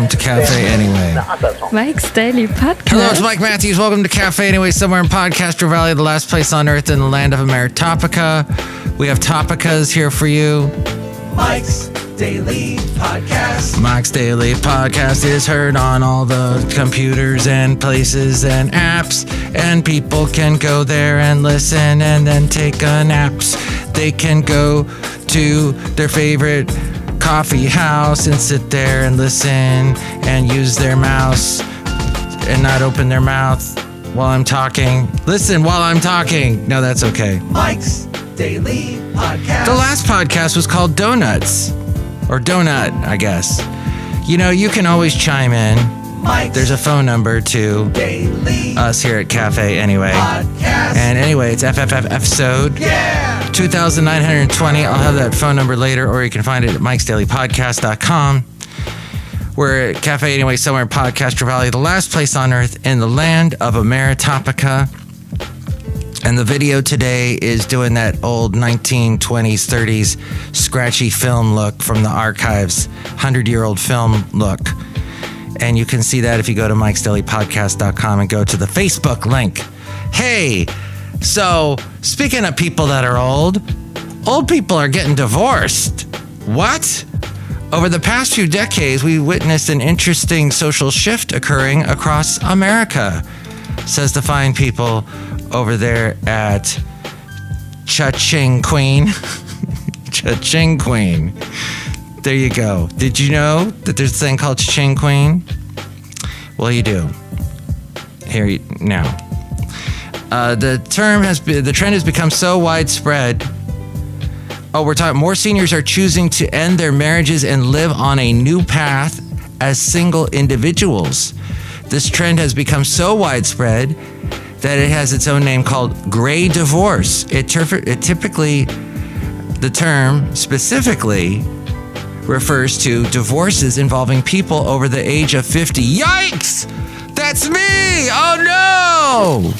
welcome to Café Anyway. Mike's Daily Podcast. Hello, it's Mike Matthews. Welcome to Café Anyway, somewhere in Podcastro Valley, the last place on earth in the land of Ameritopica. We have topicas here for you. Mike's Daily Podcast. Mike's Daily Podcast is heard on all the computers and places and apps, and people can go there and listen and then take a naps. They can go to their favorite coffee house and sit there and listen and use their mouse and not open their mouth while I'm talking. Listen while I'm talking. No, that's okay. Mike's Daily Podcast. The last podcast was called Donuts. Or Donut, I guess. You know, you can always chime in. Mike's There's a phone number to Daily us here at Café Anyway. Podcast. And anyway, it's FFF episode Yeah! 2920. I'll have that phone number later, or you can find it at mikesdailypodcast.com. We're at Café Anyway, somewhere in Podcastro Valley, the last place on earth in the land of Ameritopica. And the video today is doing that old 1920s, 30s scratchy film look from the archives, 100-year-old film look. And you can see that if you go to mikesdailypodcast.com and go to the Facebook link. Hey, so speaking of people that are old people are getting divorced. What? Over the past few decades, we witnessed an interesting social shift occurring across America, says the fine people over there at Cha-Ching Queen. Cha-Ching Queen. There you go. Did you know that there's a thing called Cha-Ching Queen? Well, you do. Here now. The trend has become so widespread. We're talking more seniors are choosing to end their marriages and live on a new path as single individuals. This trend has become so widespread that it has its own name called gray divorce. It typically, the term specifically refers to divorces involving people over the age of 50. Yikes! That's me! Oh no!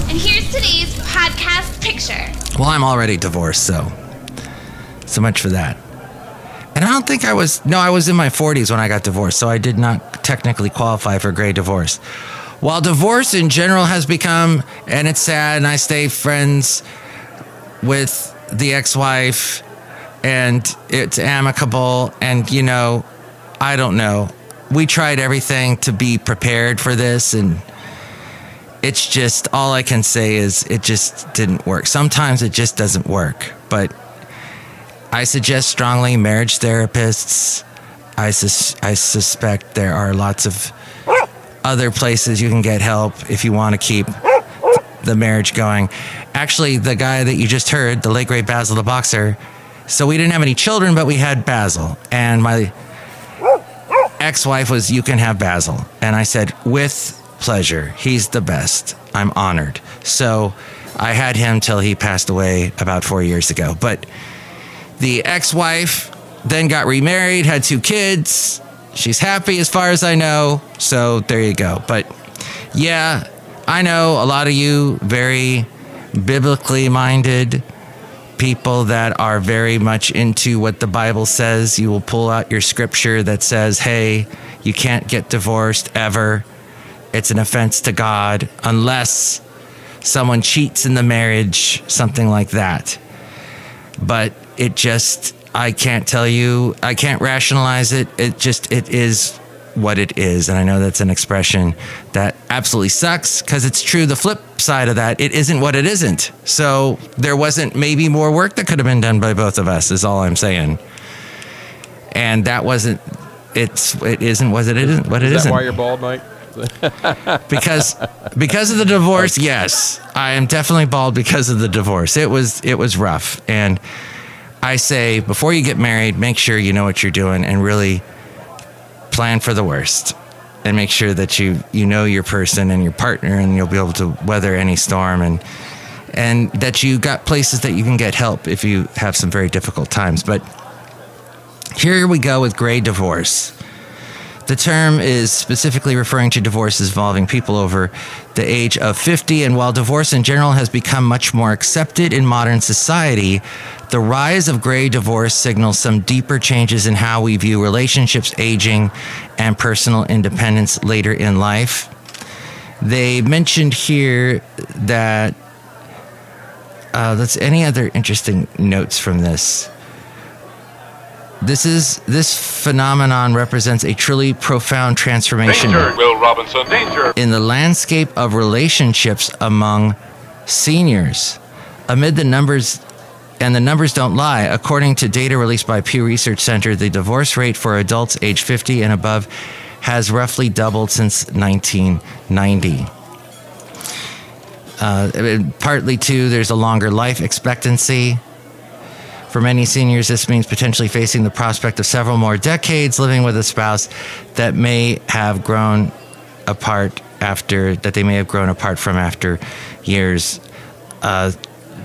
And here's today's podcast picture. Well, I'm already divorced, so much for that. And I don't think I was in my 40s when I got divorced, so I did not technically qualify for gray divorce. While divorce in general has become, and it's sad, and I stay friends with the ex-wife, and it's amicable, and, you know, I don't know. We tried everything to be prepared for this, and it's just, all I can say is it just didn't work. Sometimes it just doesn't work, but I suggest strongly marriage therapists. I suspect there are lots of other places you can get help if you want to keep the marriage going. Actually, the guy that you just heard, the late great Basil the Boxer, so we didn't have any children, but we had Basil. And my ex-wife was, you can have Basil. And I said, with pleasure. He's the best. I'm honored. So I had him till he passed away about 4 years ago. But the ex-wife then got remarried, had 2 kids. She's happy as far as I know. So there you go. But yeah, I know a lot of you very biblically minded people that are very much into what the Bible says. You will pull out your scripture that says, hey, you can't get divorced ever. It's an offense to God unless someone cheats in the marriage, something like that. But it just, I can't tell you, I can't rationalize it. It is what it is. And I know that's an expression that absolutely sucks because it's true. The flip side of that, it isn't what it isn't. So there wasn't maybe more work that could have been done by both of us is all I'm saying. And that wasn't, it isn't what it isn't. Is that why you're bald, Mike? because of the divorce, yes. I am definitely bald because of the divorce. It was rough. And I say, before you get married, make sure you know what you're doing and really plan for the worst. And make sure that you know your person and your partner, and you'll be able to weather any storm, and that you got places that you can get help if you have some very difficult times. But here we go with gray divorce. The term is specifically referring to divorces involving people over the age of 50, and while divorce in general has become much more accepted in modern society, the rise of gray divorce signals some deeper changes in how we view relationships, aging, and personal independence later in life. They mentioned here that, any other interesting notes from this? This phenomenon represents a truly profound transformation Danger, Will Robinson, danger. in the landscape of relationships among seniors. Amid the numbers, and the numbers don't lie, according to data released by Pew Research Center, the divorce rate for adults age 50 and above has roughly doubled since 1990. Partly, too, there's a longer life expectancy. For many seniors, this means potentially facing the prospect of several more decades living with a spouse that may have grown apart from after years.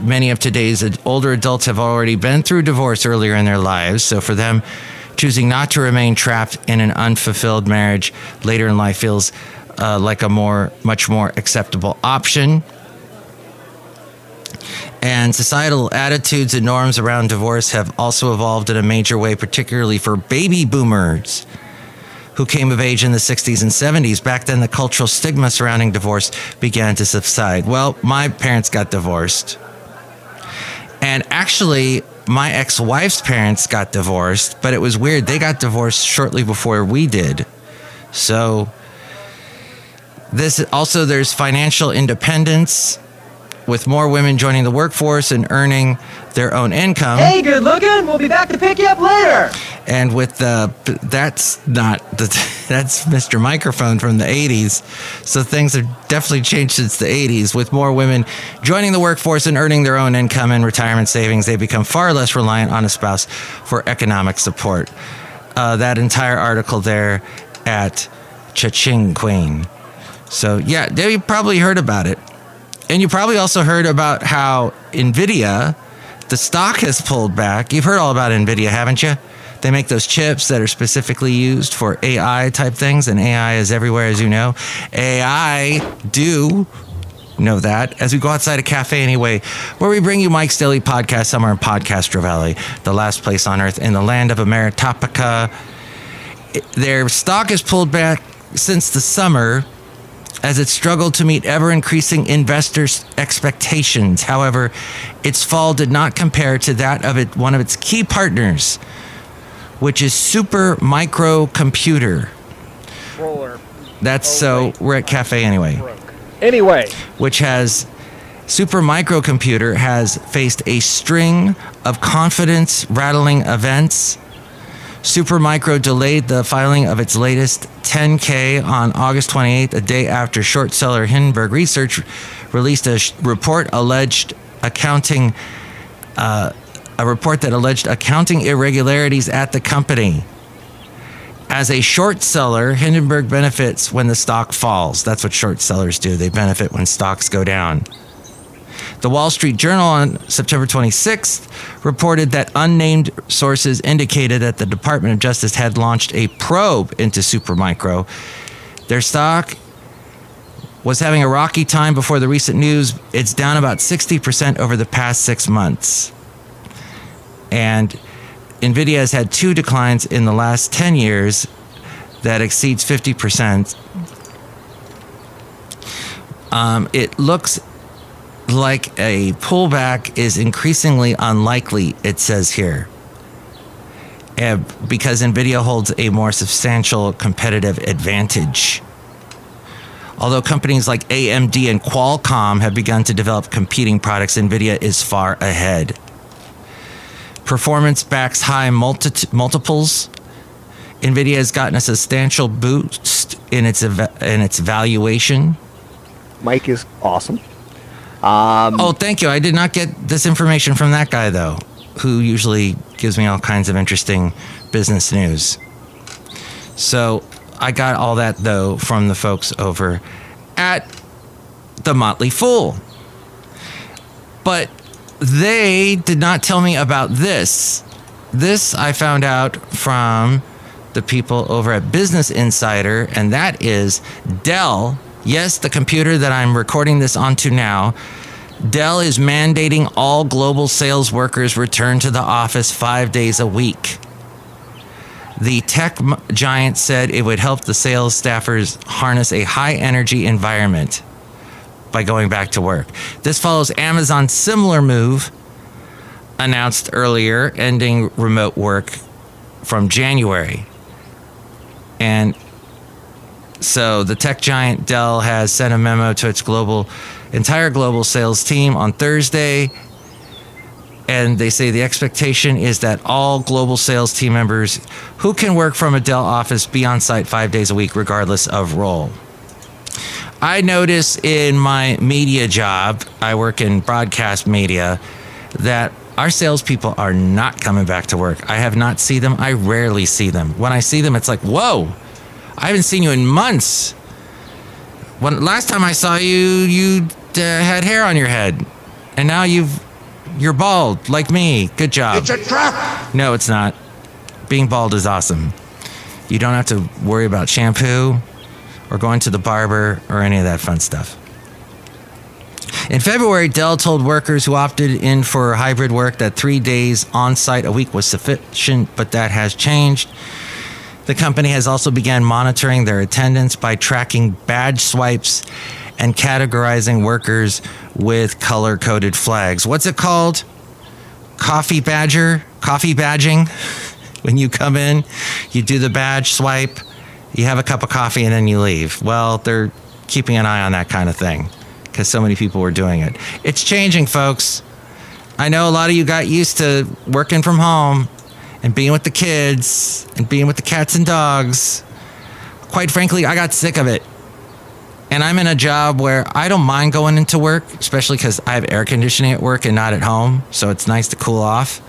Many of today's older adults have already been through divorce earlier in their lives, so for them, choosing not to remain trapped in an unfulfilled marriage later in life feels like a much more acceptable option. And societal attitudes and norms around divorce have also evolved in a major way, particularly for baby boomers who came of age in the 60s and 70s. Back then, the cultural stigma surrounding divorce began to subside. Well, my parents got divorced. And actually, my ex-wife's parents got divorced, but it was weird. They got divorced shortly before we did. So, there's financial independence, with more women joining the workforce and earning their own income. Hey, good looking. We'll be back to pick you up later. And with that's Mr. Microphone from the 80s. So things have definitely changed since the 80s. With more women joining the workforce and earning their own income and retirement savings, they become far less reliant on a spouse for economic support. That entire article there at Cha-Ching Queen. So yeah, you probably heard about it. And you probably also heard about how NVIDIA, the stock has pulled back. You've heard all about NVIDIA, haven't you? They make those chips that are specifically used for AI type things, and AI is everywhere, as you know. AI do know that. As we go outside of Café Anyway, where we bring you Mike's Daily Podcast somewhere in podCastro Valley, the last place on earth in the land of Ameritopica. Their stock has pulled back since the summer, as it struggled to meet ever-increasing investors' expectations. However, its fall did not compare to that of one of its key partners, which is Super Microcomputer. We're at Café Anyway. Which has Super Microcomputer has faced a string of confidence-rattling events. Supermicro delayed the filing of its latest 10-K on August 28th, a day after short seller Hindenburg Research released a report that alleged accounting irregularities at the company. As a short seller, Hindenburg benefits when the stock falls. That's what short sellers do. They benefit when stocks go down. The Wall Street Journal on September 26th reported that unnamed sources indicated that the Department of Justice had launched a probe into Supermicro. Their stock was having a rocky time before the recent news. It's down about 60% over the past 6 months. And NVIDIA has had 2 declines in the last 10 years that exceeds 50%. It looks like a pullback is increasingly unlikely, it says here, because NVIDIA holds a more substantial competitive advantage. Although companies like AMD and Qualcomm have begun to develop competing products, NVIDIA is far ahead. Performance backs high multiples. NVIDIA has gotten a substantial boost in its valuation. Mike is awesome. Thank you. I did not get this information from that guy, though, who usually gives me all kinds of interesting business news. So I got all that, though, from the folks over at The Motley Fool. But they did not tell me about this. This I found out from the people over at Business Insider, and that is Dell. Yes, the computer that I'm recording this onto now. Dell is mandating all global sales workers return to the office 5 days a week. The tech giant said it would help the sales staffers harness a high-energy environment by going back to work. This follows Amazon's similar move announced earlier, ending remote work from January. And so the tech giant Dell has sent a memo to its entire global sales team on Thursday. And they say the expectation is that all global sales team members who can work from a Dell office be on site 5 days a week, regardless of role. I notice in my media job, I work in broadcast media, that our salespeople are not coming back to work. I have not seen them. I rarely see them. When I see them, it's like, whoa, I haven't seen you in months. Last time I saw you, you had hair on your head, and now you're bald, like me. Good job. It's a trap! No, it's not. Being bald is awesome. You don't have to worry about shampoo or going to the barber or any of that fun stuff. In February, Dell told workers who opted in for hybrid work that 3 days on-site a week was sufficient, but that has changed. The company has also begun monitoring their attendance by tracking badge swipes and categorizing workers with color-coded flags. What's it called? Coffee badging. When you come in, you do the badge swipe, you have a cup of coffee, and then you leave. Well, they're keeping an eye on that kind of thing because so many people were doing it. It's changing, folks. I know a lot of you got used to working from home and being with the kids and being with the cats and dogs. Quite frankly, I got sick of it. And I'm in a job where I don't mind going into work, especially because I have air conditioning at work and not at home. So it's nice to cool off.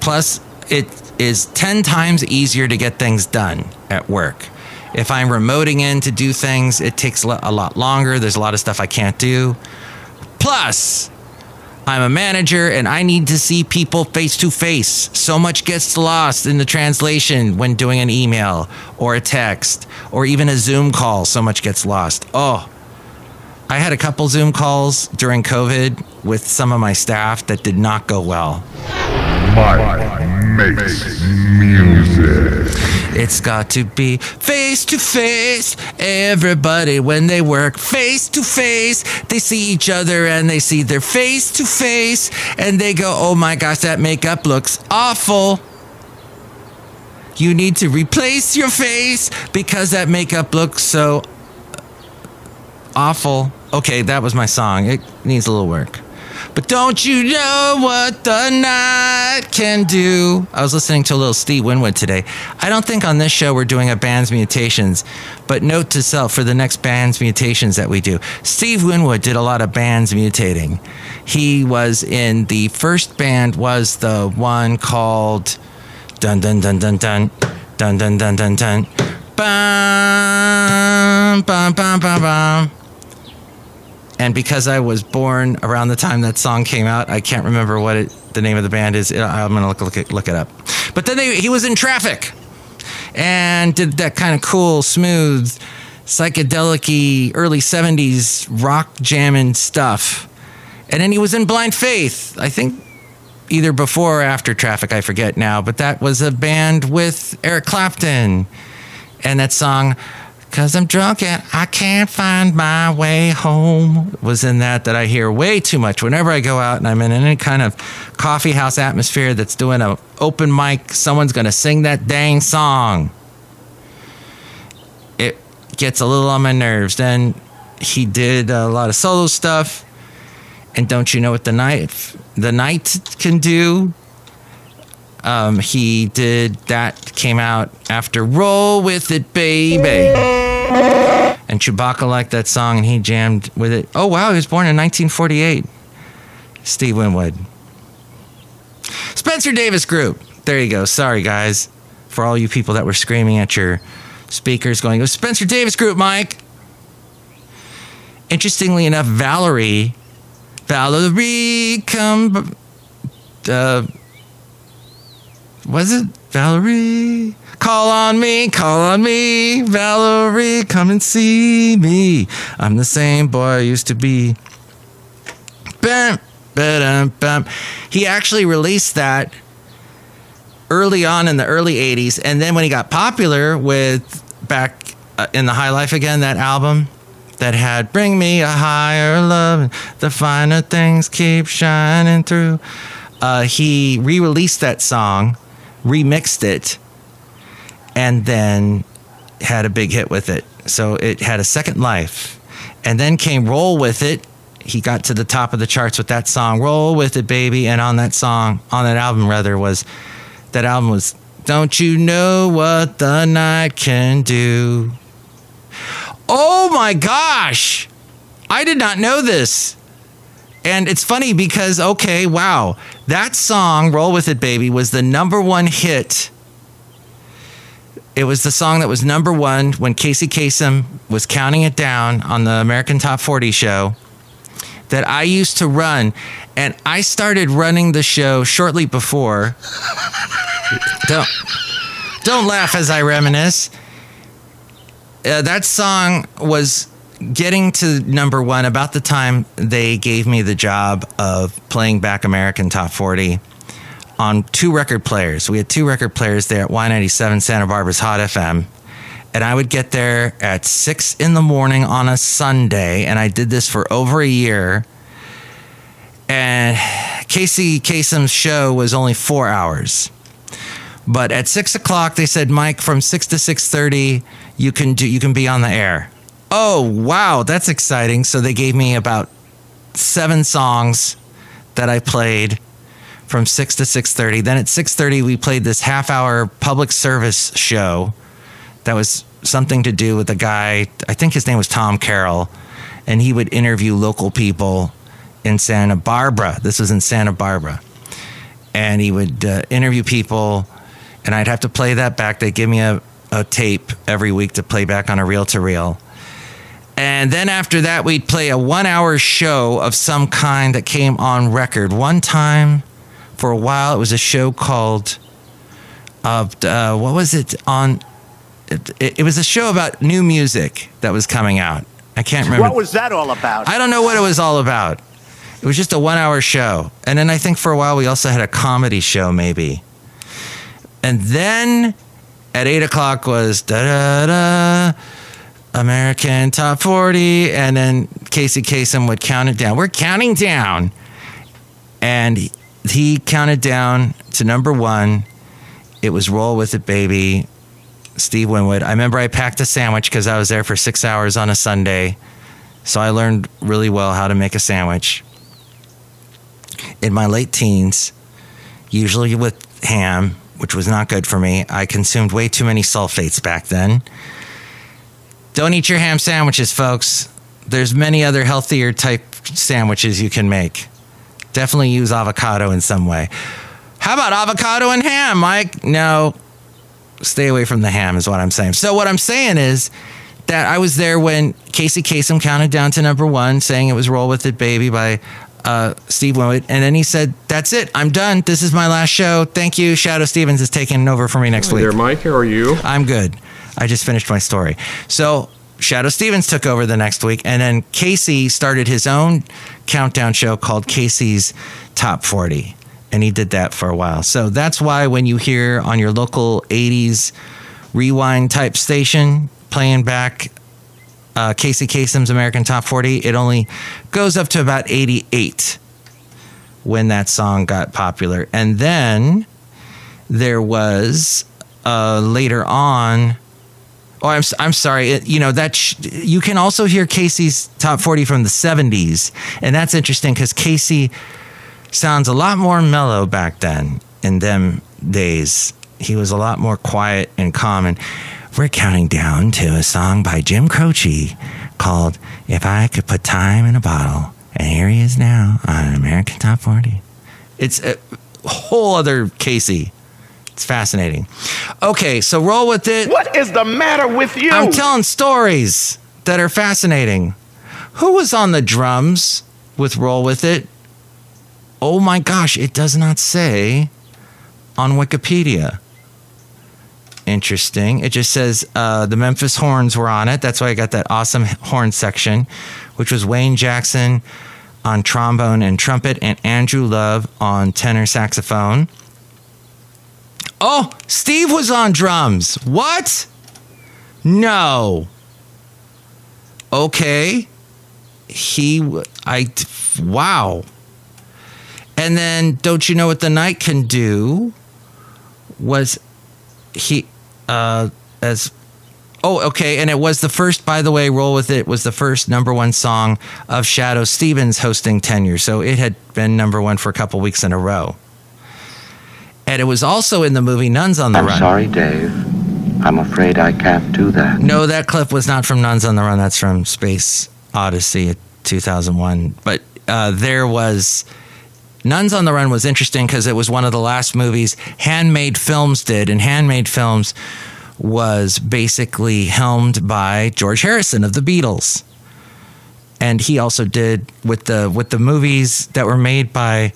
Plus, it is 10 times easier to get things done at work. If I'm remoting in to do things, it takes a lot longer. There's a lot of stuff I can't do. Plus, I'm a manager and I need to see people face to face. So much gets lost in the translation when doing an email or a text or even a Zoom call. So much gets lost. Oh, I had a couple Zoom calls during COVID with some of my staff that did not go well. Mike makes music. It's got to be face to face. Everybody, when they work face to face, they see each other and they see their face to face and they go, oh my gosh, that makeup looks awful. You need to replace your face because that makeup looks so awful. Okay, that was my song. It needs a little work. But don't you know what the night can do? I was listening to a little Steve Windward today. I don't think on this show we're doing a Band's Mutations, but note to self for the next Band's Mutations that we do. Steve Windward did a lot of bands mutating. He was in the first band was the one called Dun Dun Dun Dun Dun Dun Dun Dun Dun Dun Bum Bum Bum Bum Bum. And because I was born around the time that song came out, I can't remember what the name of the band is. I'm going to look it up. But then he was in Traffic and did that kind of cool, smooth, psychedelic-y, early 70s rock jamming stuff. And then he was in Blind Faith, I think either before or after Traffic, I forget now. But that was a band with Eric Clapton. And that song, 'Cause I'm drunk and I can't find my way home, was in that I hear way too much whenever I go out and I'm in any kind of coffee house atmosphere that's doing an open mic. Someone's going to sing that dang song. It gets a little on my nerves. Then he did a lot of solo stuff. And don't you know what the night can do? He did that, came out after Roll With It, Baby. And Chewbacca liked that song and he jammed with it. Oh, wow, he was born in 1948. Steve Winwood. Spencer Davis Group. There you go. Sorry, guys, for all you people that were screaming at your speakers going, oh, Spencer Davis Group, Mike. Interestingly enough, Valerie, Was it Valerie? Call on me, Valerie, come and see me. I'm the same boy I used to be. Bam, ba-dum, bam. He actually released that early on in the early 80s, and then when he got popular with Back in the High Life Again, that album that had Bring Me a Higher Love, the finer things keep shining through, he re-released that song, remixed it, and then had a big hit with it. So it had a second life. And then came Roll With It. He got to the top of the charts with that song, Roll With It, Baby. And on that album was Don't You Know What the Night Can Do? Oh my gosh! I did not know this. And it's funny because, okay, wow. That song, Roll With It, Baby, was the number one hit. It was the song that was number one when Casey Kasem was counting it down on the American Top 40 show that I used to run. And I started running the show shortly before. Don't laugh as I reminisce. That song was getting to number one about the time they gave me the job of playing back American Top 40 on 2 record players. We had 2 record players there at Y97 Santa Barbara's Hot FM. And I would get there at 6 in the morning on a Sunday. And I did this for over a year. And Casey Kasem's show was only 4 hours. But at 6 o'clock, they said, Mike, from 6 to 6:30, you can be on the air. Oh, wow, that's exciting. So they gave me about 7 songs that I played from 6 to 6:30. Then at 6:30, we played this half-hour public service show that was something to do with a guy, I think his name was Tom Carroll, and he would interview local people in Santa Barbara. This was in Santa Barbara. And he would interview people, and I'd have to play that back. They'd give me a tape every week to play back on a reel-to-reel. And then after that, we'd play a 1-hour show of some kind that came on record. One time, for a while, it was a show called, what was it on? It was a show about new music that was coming out. I can't remember. What was that all about? I don't know what it was all about. It was just a 1-hour show. And then I think for a while, we also had a comedy show, maybe. And then at 8 o'clock was da-da-da, American Top 40, and then Casey Kasem would count it down. We're counting down. And he counted down to number one. It was Roll With It, Baby, Steve Windward. I remember I packed a sandwich because I was there for 6 hours on a Sunday. So I learned really well how to make a sandwich. In my late teens, usually with ham, which was not good for me. I consumed way too many sulfates back then. Don't eat your ham sandwiches, folks. There's many other healthier type sandwiches you can make. Definitely use avocado in some way. How about avocado and ham, Mike? No, stay away from the ham is what I'm saying. So what I'm saying is that I was there when Casey Kasem counted down to number one, saying it was Roll With It, Baby by Steve Windward. And then he said, that's it. I'm done. This is my last show. Thank you. Shadow Stevens is taking over for me next week. There, Mike. How are you? I'm good. I just finished my story. So Shadow Stevens took over the next week. And then Casey started his own countdown show called Casey's Top 40. And he did that for a while. So that's why when you hear on your local 80s rewind type station playing back Casey Kasem's American Top 40, it only goes up to about 88 when that song got popular. And then there was later on, I'm sorry, you can also hear Casey's Top 40 from the 70s. And that's interesting because Casey sounds a lot more mellow back then in them days. He was a lot more quiet and calm. And we're counting down to a song by Jim Croce called If I Could Put Time in a Bottle. And here he is now on American Top 40. It's a whole other Casey. It's fascinating. Okay, so Roll With It. What is the matter with you? I'm telling stories that are fascinating. Who was on the drums with Roll With It? Oh my gosh, it does not say. on Wikipedia. Interesting. It just says the Memphis Horns were on it. That's why I got that awesome horn section, which was Wayne Jackson on trombone and trumpet and Andrew Love on tenor saxophone. Oh, Steve was on drums. What? No. Okay. Wow. And then Don't You Know What the Night Can Do was and it was the first, by the way, Roll With It was the first #1 song of Shadow Stevens' hosting tenure. So it had been #1 for a couple weeks in a row. And it was also in the movie Nuns on the Run. I'm sorry, Dave. I'm afraid I can't do that. No, that clip was not from Nuns on the Run. That's from Space Odyssey 2001. But there was... Nuns on the Run was interesting because it was one of the last movies Handmade Films did. And Handmade Films was basically helmed by George Harrison of the Beatles. And he also did with the movies that were made by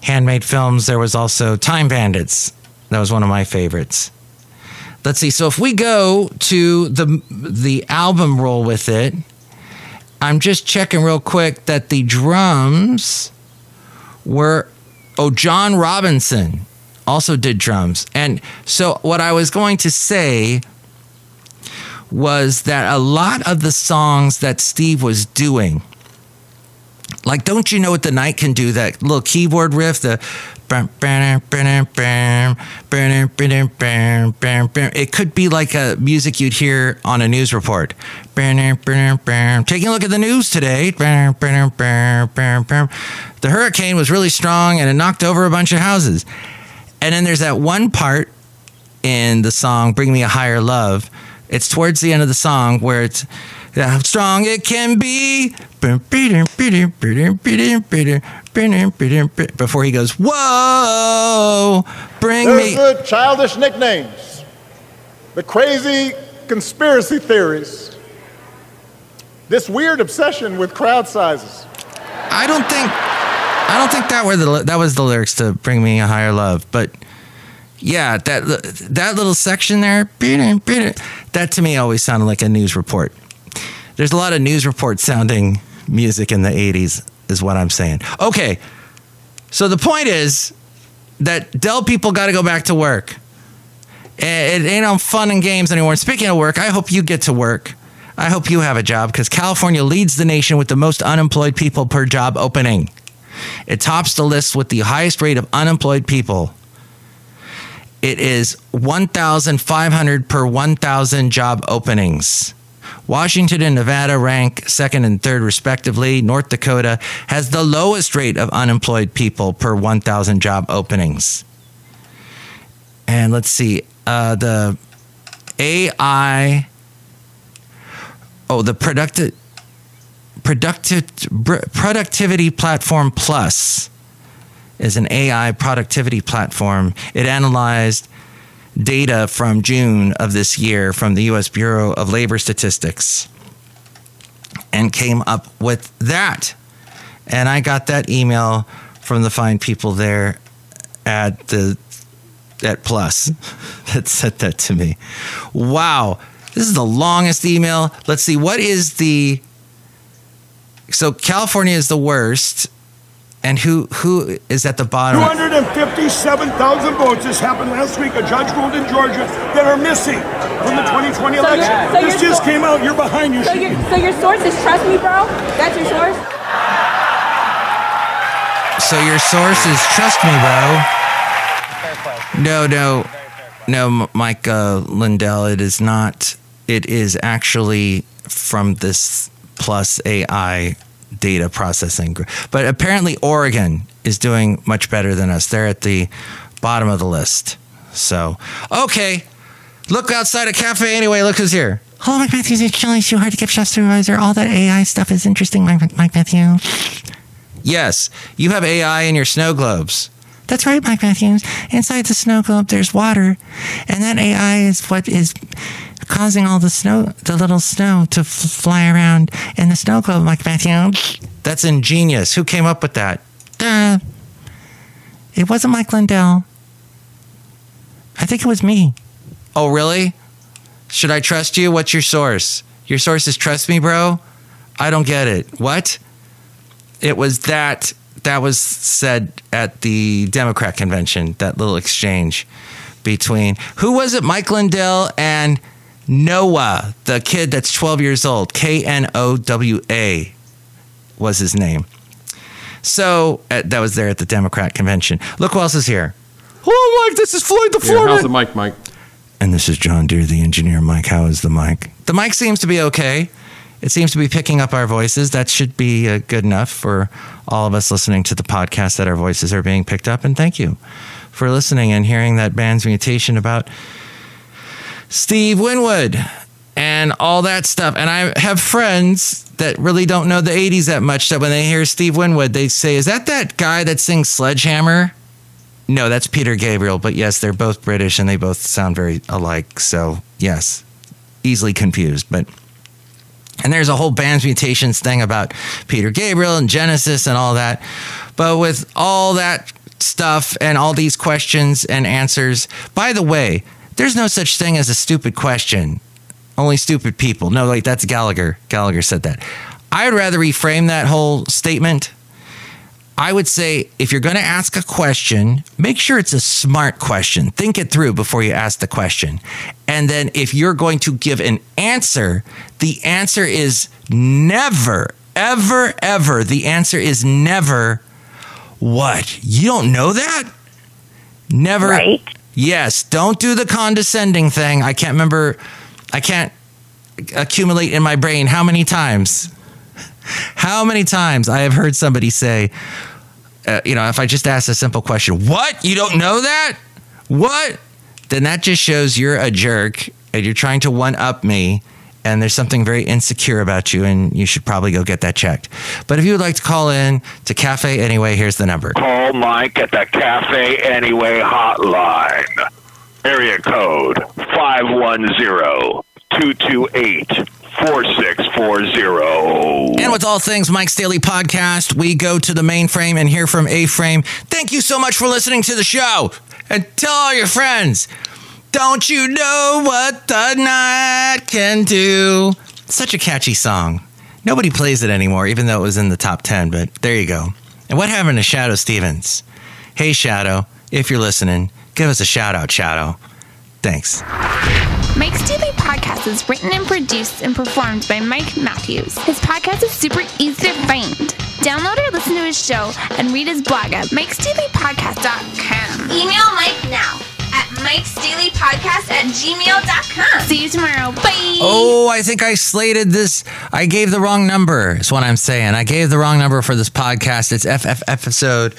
Handmade Films, there was also Time Bandits. That was one of my favorites. Let's see. So if we go to the album Roll With It, I'm just checking real quick that the drums were... Oh, John Robinson also did drums. And so what I was going to say was that a lot of the songs that Steve was doing, like Don't You Know What the Night Can Do, that little keyboard riff, it could be like a music you'd hear on a news report. Taking a look at the news today. The hurricane was really strong and it knocked over a bunch of houses. And then there's that one part in the song, Bring Me a Higher Love. It's towards the end of the song where it's how strong it can be. Before he goes, whoa, bring me. There's the childish nicknames, the crazy conspiracy theories, this weird obsession with crowd sizes. I don't think that was the lyrics to Bring Me a Higher Love, but yeah, that little section there, that to me always sounded like a news report. There's a lot of news report sounding music in the 80s, is what I'm saying. Okay, so the point is that Dell people got to go back to work. It ain't on fun and games anymore. Speaking of work, I hope you get to work. I hope you have a job because California leads the nation with the most unemployed people per job opening. It tops the list with the highest rate of unemployed people. It is 1,500 per 1,000 job openings. Washington and Nevada rank second and third respectively. North Dakota has the lowest rate of unemployed people per 1,000 job openings. And let's see, the AI, the Productivity Platform Plus is an AI productivity platform. It analyzed data from June of this year from the U.S. Bureau of Labor Statistics and came up with that. And I got that email from the fine people there at Plus that sent that to me. Wow. This is the longest email. Let's see. What is so California is the worst. And who is at the bottom? 257,000 votes. This happened last week. A judge ruled in Georgia that are missing from the 2020 election. This just came out. You're behind. So your source is Trust Me, Bro? That's your source? So your source is Trust Me, Bro? No, Mike Lindell. It is not. It is actually from this Plus AI data processing. But apparently Oregon is doing much better than us. They're at the bottom of the list. So, okay. Look outside of Café Anyway. Look who's here. Hello, Mike Matthews. It's Chely Shoehart, the gift shop supervisor. All that AI stuff is interesting, Mike Matthews. Yes, you have AI in your snow globes. That's right, Mike Matthews. Inside the snow globe, there's water. And that AI is what is causing all the little snow to fly around in the snow globe, Mike Matthews. That's ingenious. Who came up with that? It wasn't Mike Lindell. I think it was me. Oh, really? Should I trust you? What's your source? Your source is trust me, bro? I don't get it. What? It was that was said at the Democrat convention, that little exchange between, who was it? Mike Lindell and Noah, the kid that's 12 years old. Knowa was his name. So that was there at the Democrat convention. Look who else is here. Hello, Mike. This is Floyd the Floorman. How's the mic, Mike? And this is John Deere, the engineer. Mike, how is the mic? The mic seems to be okay. It seems to be picking up our voices. That should be good enough for all of us listening to the podcast, that our voices are being picked up. And thank you for listening and hearing that band's mutation about Steve Windward and all that stuff. And I have friends that really don't know the 80s that much, that when they hear Steve Windward, they say, is that guy that sings Sledgehammer? No, that's Peter Gabriel. But yes, they're both British and they both sound very alike. So yes, easily confused. And there's a whole band's mutations thing about Peter Gabriel and Genesis and all that. But with all that stuff and all these questions and answers, by the way, there's no such thing as a stupid question. Only stupid people. No, like that's Gallagher. Gallagher said that. I would rather reframe that whole statement. I would say, if you're going to ask a question, make sure it's a smart question. Think it through before you ask the question. And then if you're going to give an answer, the answer is never, ever, ever. The answer is never, what? You don't know that? Never. Right. Yes. Don't do the condescending thing. I can't remember. I can't accumulate in my brain how many times I have heard somebody say, if I just ask a simple question, what? You don't know that? What? Then that just shows you're a jerk and you're trying to one-up me, and there's something very insecure about you, and you should probably go get that checked. But if you would like to call in to Café Anyway, here's the number. Call Mike at the Café Anyway hotline. Area code 510-228-4640. And with all things Mike's Daily Podcast, we go to the mainframe and hear from A-Frame. Thank you so much for listening to the show. And tell all your friends, don't you know what the night can do? Such a catchy song. Nobody plays it anymore, even though it was in the top 10, but there you go. And what happened to Shadow Stevens? Hey, Shadow, if you're listening, give us a shout-out, Shadow. Thanks. Mike's Daily Podcast is written and produced and performed by Mike Matthews. His podcast is super easy to find. Download or listen to his show and read his blog at mikesdailypodcast.com. Email Mike now at mikesdailypodcast@gmail.com. See you tomorrow. Bye. Oh, I think I slated this. I gave the wrong number, is what I'm saying. I gave the wrong number for this podcast. It's episode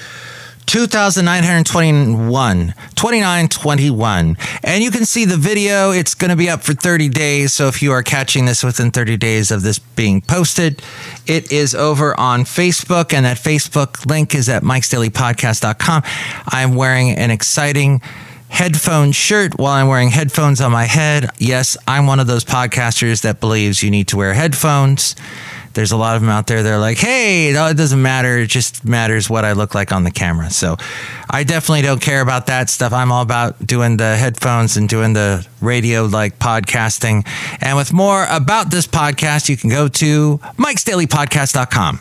2921. And you can see the video. It's going to be up for 30 days. So if you are catching this within 30 days of this being posted, it is over on Facebook. And that Facebook link is at mikesdailypodcast.com. I'm wearing an exciting headphone shirt while I'm wearing headphones on my head. Yes, I'm one of those podcasters that believes you need to wear headphones. There's a lot of them out there. They're like, hey, it doesn't matter. It just matters what I look like on the camera. So I definitely don't care about that stuff. I'm all about doing the headphones and doing the radio-like podcasting. And with more about this podcast, you can go to mikesdailypodcast.com.